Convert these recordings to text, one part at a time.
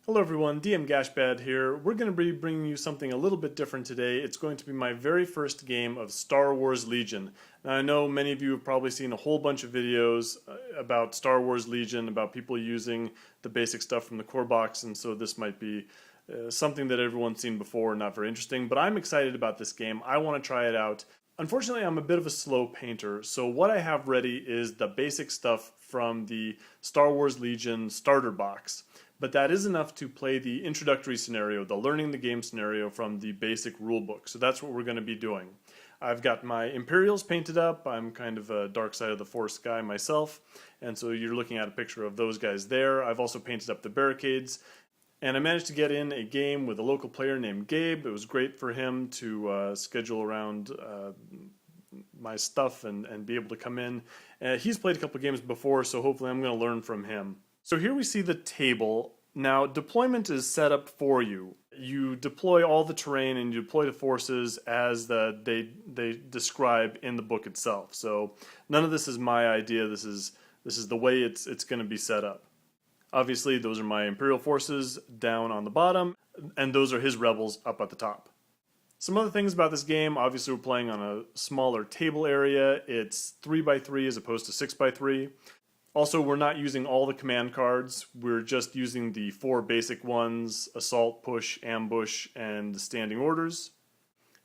Hello everyone, DM Gashbad here. We're going to be bringing you something a little bit different today. It's going to be my very first game of Star Wars Legion. Now I know many of you have probably seen a whole bunch of videos about Star Wars Legion, about people using the basic stuff from the core box, and so this might be something that everyone's seen before and not very interesting, but I'm excited about this game. I want to try it out. Unfortunately, I'm a bit of a slow painter, so what I have ready is the basic stuff from the Star Wars Legion starter box. But that is enough to play the introductory scenario, the learning the game scenario from the basic rulebook. So that's what we're going to be doing. I've got my Imperials painted up. I'm kind of a dark side of the Force guy myself, and so you're looking at a picture of those guys there. I've also painted up the barricades, and I managed to get in a game with a local player named Gabe. It was great for him to schedule around my stuff and be able to come in. He's played a couple games before, so hopefully I'm going to learn from him. So here we see the table. Now deployment is set up for you. You deploy all the terrain and you deploy the forces as they describe in the book itself. So none of this is my idea. This is the way it's going to be set up. Obviously those are my Imperial forces down on the bottom, and those are his rebels up at the top. Some other things about this game: obviously we're playing on a smaller table area. It's 3x3 as opposed to 6x3. Also, we're not using all the command cards. We're just using the 4 basic ones: assault, push, ambush, and the standing orders.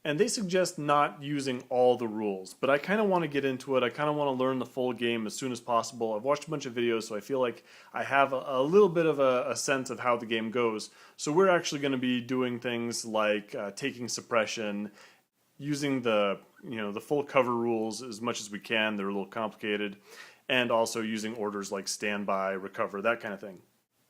And they suggest not using all the rules, but I kind of want to get into it. I kind of want to learn the full game as soon as possible. I've watched a bunch of videos, so I feel like I have a little bit of a sense of how the game goes. So we're actually going to be doing things like taking suppression, using the full cover rules as much as we can. They're a little complicated. And also using orders like standby, recover, that kind of thing.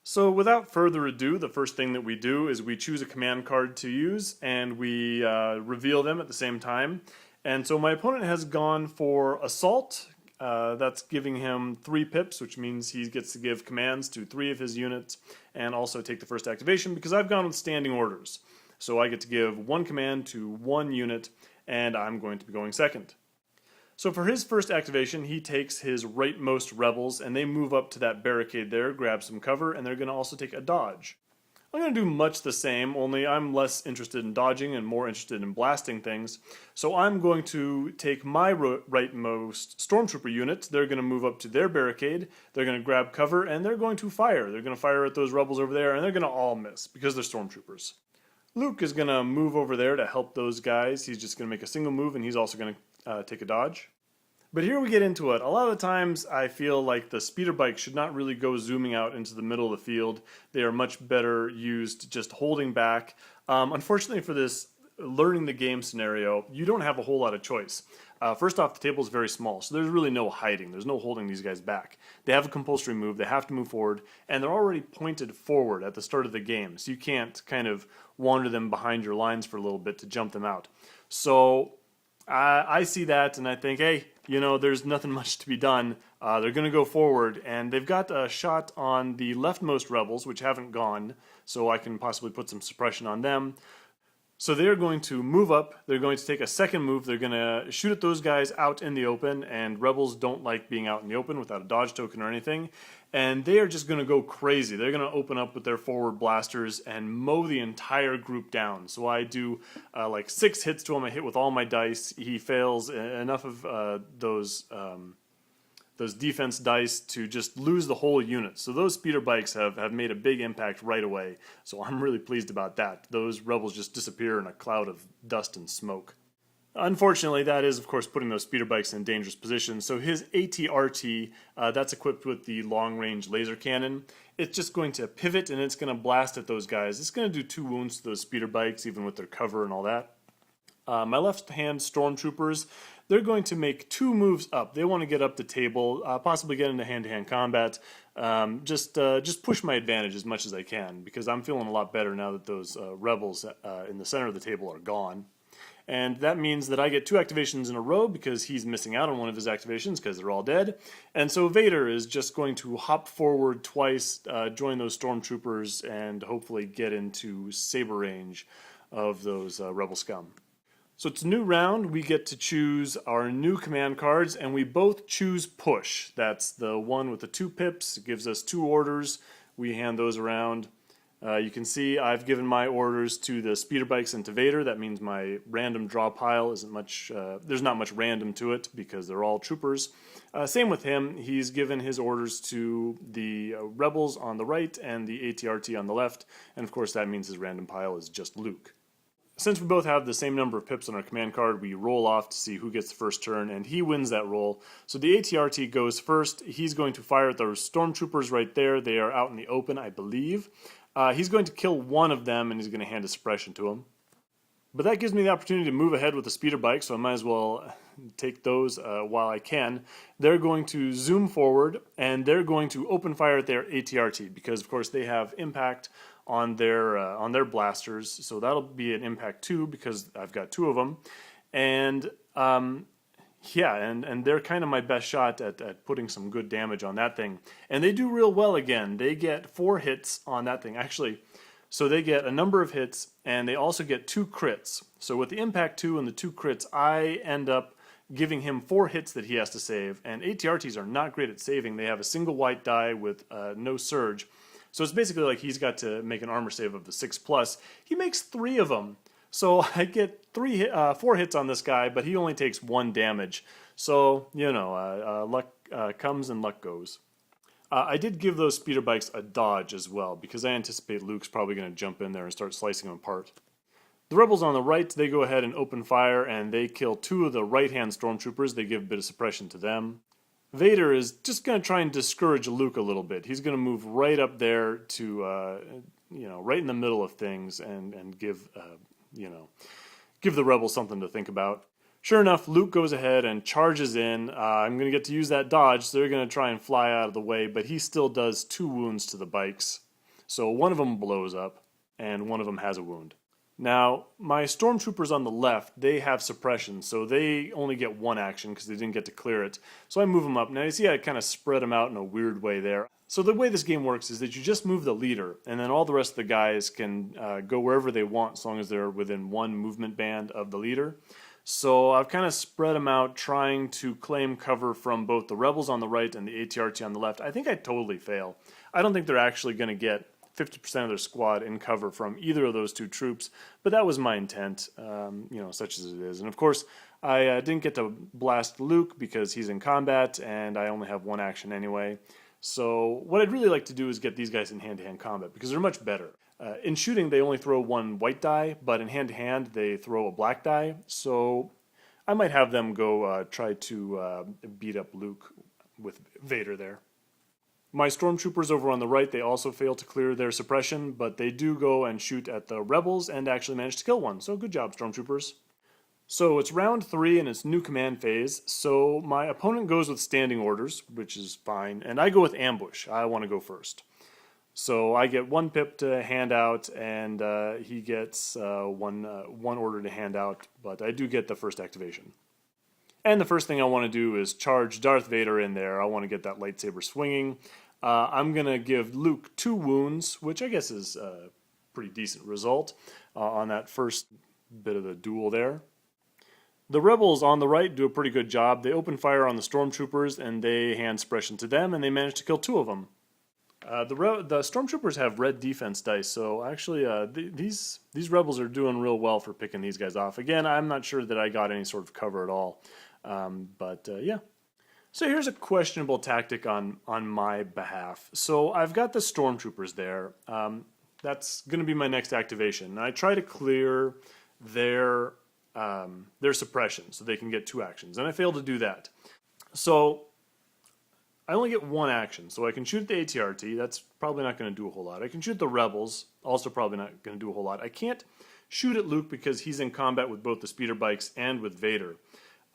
So without further ado, the first thing that we do is we choose a command card to use, and we reveal them at the same time. And so my opponent has gone for assault. That's giving him 3 pips, which means he gets to give commands to 3 of his units and also take the first activation, because I've gone with standing orders. So I get to give 1 command to 1 unit, and I'm going to be going second. So for his first activation, he takes his rightmost rebels, and they move up to that barricade there, grab some cover, and they're going to also take a dodge. I'm going to do much the same, only I'm less interested in dodging and more interested in blasting things. So I'm going to take my rightmost stormtrooper unit. They're going to move up to their barricade, they're going to grab cover, and they're going to fire. They're going to fire at those rebels over there, and they're going to all miss because they're stormtroopers. Luke is going to move over there to help those guys. He's just going to make a single move, and he's also going to take a dodge. But here we get into it. A lot of the times I feel like the speeder bikes should not really go zooming out into the middle of the field. They are much better used just holding back. Unfortunately for this learning the game scenario, you don't have a whole lot of choice. First off, the table is very small, so there's really no hiding. There's no holding these guys back. They have a compulsory move, they have to move forward, and they're already pointed forward at the start of the game, so you can't kind of wander them behind your lines for a little bit to jump them out. So I see that and I think, hey, there's nothing much to be done. They're going to go forward, and they've got a shot on the leftmost rebels, which haven't gone, so I can possibly put some suppression on them. So they're going to move up, they're going to take a second move, they're going to shoot at those guys out in the open, and rebels don't like being out in the open without a dodge token or anything, and they are just going to go crazy. They're going to open up with their forward blasters and mow the entire group down. So I do like 6 hits to him. I hit with all my dice. He fails enough of those defense dice to just lose the whole unit. So those speeder bikes have made a big impact right away. So I'm really pleased about that. Those rebels just disappear in a cloud of dust and smoke. Unfortunately, that is, of course, putting those speeder bikes in dangerous positions. So his AT-RT, that's equipped with the long-range laser cannon. It's just going to pivot, and it's going to blast at those guys. It's going to do 2 wounds to those speeder bikes, even with their cover and all that. My left-hand stormtroopers, they're going to make 2 moves up. They want to get up the table, possibly get into hand-to-hand combat. Just push my advantage as much as I can, because I'm feeling a lot better now that those rebels in the center of the table are gone. And that means that I get 2 activations in a row because he's missing out on one of his activations because they're all dead. And so Vader is just going to hop forward twice, join those stormtroopers, and hopefully get into saber range of those rebel scum. So it's a new round. We get to choose our new command cards, and we both choose push. That's the one with the 2 pips. It gives us 2 orders. We hand those around. You can see I've given my orders to the speeder bikes and to Vader. That means my random draw pile isn't much, there's not much random to it because they're all troopers. Same with him. He's given his orders to the rebels on the right and the ATRT on the left. And of course that means his random pile is just Luke. Since we both have the same number of pips on our command card, we roll off to see who gets the first turn, and he wins that roll. So the ATRT goes first. He's going to fire at those stormtroopers right there. They are out in the open, I believe. He's going to kill one of them, and he's going to hand a suppression to him. But that gives me the opportunity to move ahead with the speeder bike, so I might as well take those while I can. They're going to zoom forward, and they're going to open fire at their ATRT, because of course they have impact on their blasters, so that'll be an impact 2 because I've got 2 of them, and yeah, and they're kind of my best shot at putting some good damage on that thing, and they do real well again. They get 4 hits on that thing actually, so they get a number of hits, and they also get 2 crits. So with the impact 2 and the 2 crits, I end up giving him 4 hits that he has to save, and ATRTs are not great at saving. They have a single white die with no surge. So it's basically like he's got to make an armor save of the 6+. He makes 3 of them. So I get 4 hits on this guy, but he only takes 1 damage. So, you know, luck comes and luck goes. I did give those speeder bikes a dodge as well, because I anticipate Luke's probably going to jump in there and start slicing them apart. The rebels on the right, they go ahead and open fire, and they kill 2 of the right-hand stormtroopers. They give a bit of suppression to them. Vader is just going to try and discourage Luke a little bit. He's going to move right up there to, you know, right in the middle of things and give, you know, give the rebels something to think about. Sure enough, Luke goes ahead and charges in. I'm going to get to use that dodge, so they're going to try and fly out of the way, but he still does 2 wounds to the bikes. So one of them blows up, and one of them has a wound. Now, my stormtroopers on the left, they have suppression, so they only get 1 action because they didn't get to clear it. So I move them up. Now you see I kind of spread them out in a weird way there. So the way this game works is that you just move the leader, and then all the rest of the guys can go wherever they want as long as they're within 1 movement band of the leader. So I've kind of spread them out, trying to claim cover from both the rebels on the right and the ATRT on the left. I think I totally fail. I don't think they're actually going to get 50% of their squad in cover from either of those 2 troops, but that was my intent, you know, such as it is. And of course, I didn't get to blast Luke because he's in combat, and I only have 1 action anyway. So what I'd really like to do is get these guys in hand-to-hand combat, because they're much better. In shooting, they only throw 1 white die, but in hand-to-hand, they throw a black die. So I might have them go try to beat up Luke with Vader there. My stormtroopers over on the right, they also fail to clear their suppression, but they do go and shoot at the rebels and actually manage to kill one. So good job, stormtroopers. So it's round 3 and it's new command phase. So my opponent goes with standing orders, which is fine, and I go with ambush. I want to go first. So I get 1 pip to hand out, and he gets one order to hand out, but I do get the first activation. And the first thing I want to do is charge Darth Vader in there. I want to get that lightsaber swinging. I'm going to give Luke 2 wounds, which I guess is a pretty decent result on that first bit of the duel there. The rebels on the right do a pretty good job. They open fire on the stormtroopers, and they hand suppression to them, and they manage to kill 2 of them. The stormtroopers have red defense dice, so actually these rebels are doing real well for picking these guys off. Again, I'm not sure that I got any sort of cover at all, but yeah. So here's a questionable tactic on my behalf. So I've got the stormtroopers there. That's going to be my next activation. And I try to clear their suppression so they can get 2 actions, and I fail to do that. So I only get 1 action, so I can shoot the ATRT. That's probably not going to do a whole lot. I can shoot the rebels, also probably not going to do a whole lot. I can't shoot at Luke because he's in combat with both the speeder bikes and with Vader.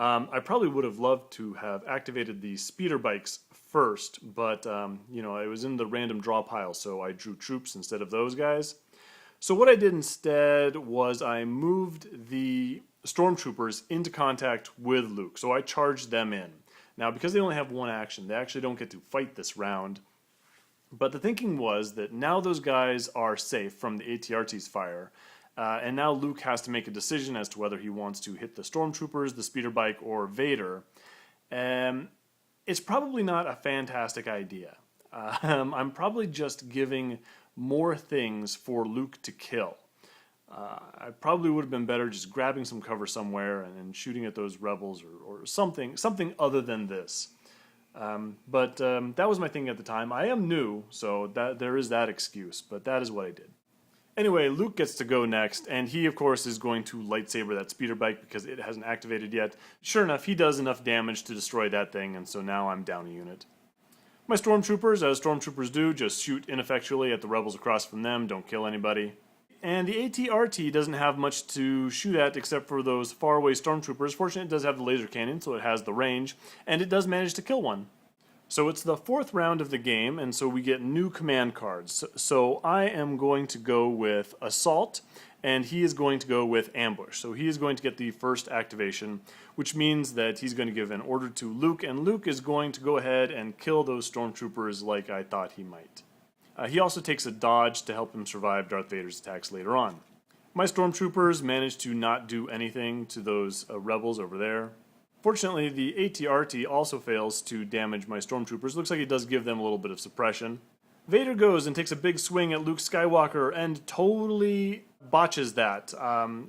I probably would have loved to have activated the speeder bikes first, but you know, it was in the random draw pile, so I drew troops instead of those guys. So what I did instead was I moved the stormtroopers into contact with Luke, so I charged them in. Now, because they only have 1 action, they actually don't get to fight this round. But the thinking was that now those guys are safe from the ATRT's fire, and now Luke has to make a decision as to whether he wants to hit the stormtroopers, the speeder bike, or Vader. It's probably not a fantastic idea. I'm probably just giving more things for Luke to kill. I probably would have been better just grabbing some cover somewhere and shooting at those rebels or something other than this. But that was my thing at the time. I am new, so there is that excuse, but that is what I did. Anyway, Luke gets to go next, and he, of course, is going to lightsaber that speeder bike because it hasn't activated yet. Sure enough, he does enough damage to destroy that thing, and so now I'm down a unit. My stormtroopers, as stormtroopers do, just shoot ineffectually at the rebels across from them, don't kill anybody. And the AT-RT doesn't have much to shoot at except for those faraway stormtroopers. Fortunately, it does have the laser cannon, so it has the range, and it does manage to kill one. So it's the 4th round of the game, and so we get new command cards. So I am going to go with Assault, and he is going to go with Ambush. So he is going to get the first activation, which means that he's going to give an order to Luke, and Luke is going to go ahead and kill those stormtroopers like I thought he might. He also takes a dodge to help him survive Darth Vader's attacks later on. My stormtroopers manage to not do anything to those rebels over there. Fortunately, the AT-RT also fails to damage my stormtroopers. Looks like it does give them a little bit of suppression. Vader goes and takes a big swing at Luke Skywalker and totally botches that.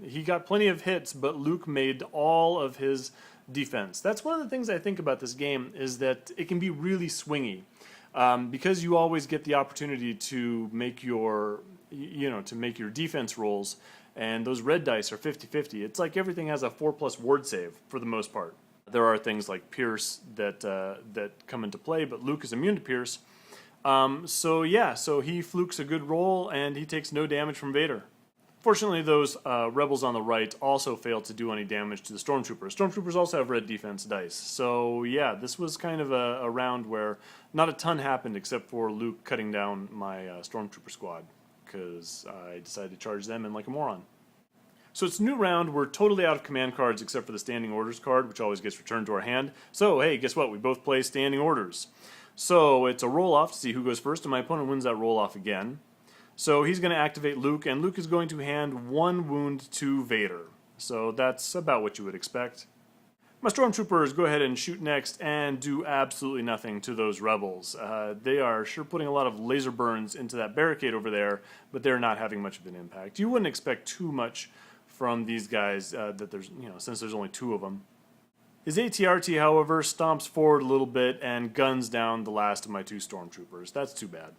He got plenty of hits, but Luke made all of his defense. That's one of the things I think about this game, is that it can be really swingy. Because you always get the opportunity to make your, defense rolls, and those red dice are 50-50. It's like everything has a 4+ ward save for the most part. There are things like Pierce that come into play, but Luke is immune to Pierce. So he flukes a good roll and he takes no damage from Vader. Fortunately, those rebels on the right also failed to do any damage to the stormtroopers. Stormtroopers also have red defense dice. So yeah, this was kind of a round where not a ton happened except for Luke cutting down my stormtrooper squad, because I decided to charge them in like a moron. So it's a new round. We're totally out of command cards except for the standing orders card, which always gets returned to our hand. So hey, guess what? We both play standing orders. So it's a roll-off to see who goes first, and my opponent wins that roll-off again. So he's going to activate Luke, and Luke is going to hand 1 wound to Vader. So that's about what you would expect. My stormtroopers go ahead and shoot next and do absolutely nothing to those rebels. They are sure putting a lot of laser burns into that barricade over there, but they're not having much of an impact. You wouldn't expect too much from these guys since there's only 2 of them. His AT-RT, however, stomps forward a little bit and guns down the last of my 2 stormtroopers. That's too bad.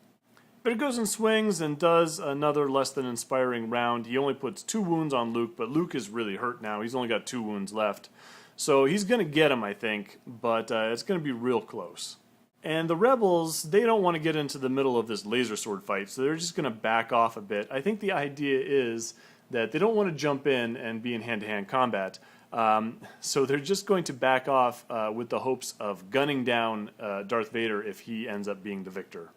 But it goes and swings and does another less than inspiring round. He only puts 2 wounds on Luke, but Luke is really hurt now. He's only got 2 wounds left. So he's going to get him, I think, but it's going to be real close. And the rebels, they don't want to get into the middle of this laser sword fight, so they're just going to back off a bit. I think the idea is that they don't want to jump in and be in hand-to-hand combat. So they're just going to back off with the hopes of gunning down Darth Vader if he ends up being the victor.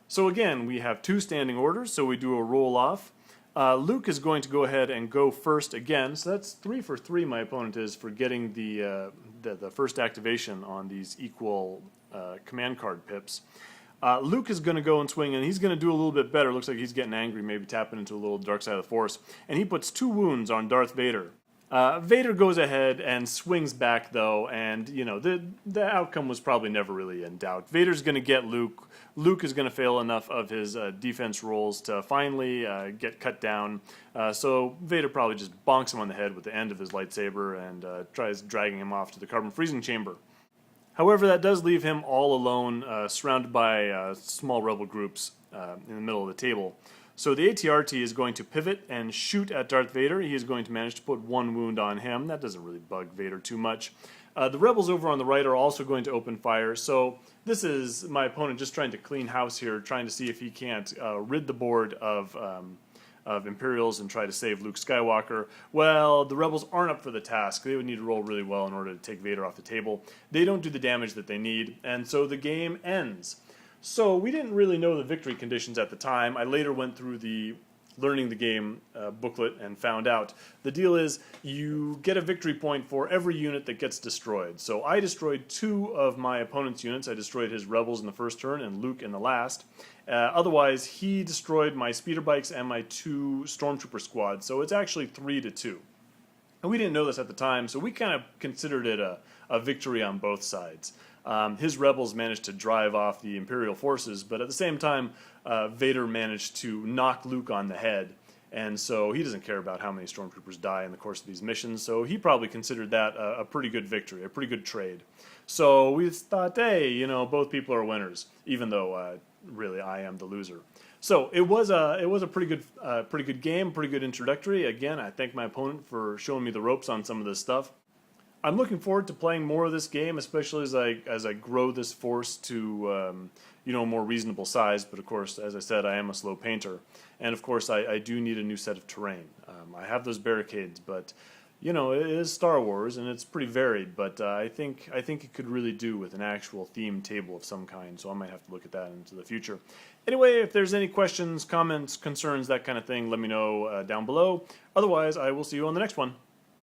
So again, we have 2 standing orders, so we do a roll-off. Luke is going to go ahead and go first again, so that's 3 for 3 my opponent is for getting the first activation on these equal command card pips. Luke is going to go and swing, and he's going to do a little bit better. Looks like he's getting angry, maybe tapping into a little dark side of the Force, and he puts 2 wounds on Darth Vader. Vader goes ahead and swings back, though, and, the outcome was probably never really in doubt. Vader's going to get Luke. Luke is going to fail enough of his defense rolls to finally get cut down. So Vader probably just bonks him on the head with the end of his lightsaber and tries dragging him off to the carbon freezing chamber. However, that does leave him all alone, surrounded by small rebel groups in the middle of the table. So the AT-RT is going to pivot and shoot at Darth Vader. He is going to manage to put 1 wound on him. That doesn't really bug Vader too much. The rebels over on the right are also going to open fire. So this is my opponent just trying to clean house here, trying to see if he can't rid the board of Imperials and try to save Luke Skywalker. Well, the rebels aren't up for the task. They would need to roll really well in order to take Vader off the table. They don't do the damage that they need, and so the game ends. So we didn't really know the victory conditions at the time. I later went through the Learning the Game booklet and found out. The deal is you get a victory point for every unit that gets destroyed. So I destroyed 2 of my opponent's units. I destroyed his rebels in the first turn and Luke in the last. Otherwise, he destroyed my speeder bikes and my 2 stormtrooper squads. So it's actually 3-2. And we didn't know this at the time, so we kind of considered it a victory on both sides. His rebels managed to drive off the Imperial forces, but at the same time, Vader managed to knock Luke on the head. And so he doesn't care about how many stormtroopers die in the course of these missions, so he probably considered that a pretty good victory, a pretty good trade. So we thought, hey, you know, both people are winners, even though really I am the loser. So it was a pretty good game, pretty good introductory. Again, I thank my opponent for showing me the ropes on some of this stuff. I'm looking forward to playing more of this game, especially as I grow this force to you know, a more reasonable size. But of course, as I said, I am a slow painter, and of course, I do need a new set of terrain. I have those barricades, but you know, it is Star Wars and it's pretty varied. But I think it could really do with an actual theme table of some kind. So I might have to look at that into the future. Anyway, if there's any questions, comments, concerns, that kind of thing, let me know down below. Otherwise, I will see you on the next one.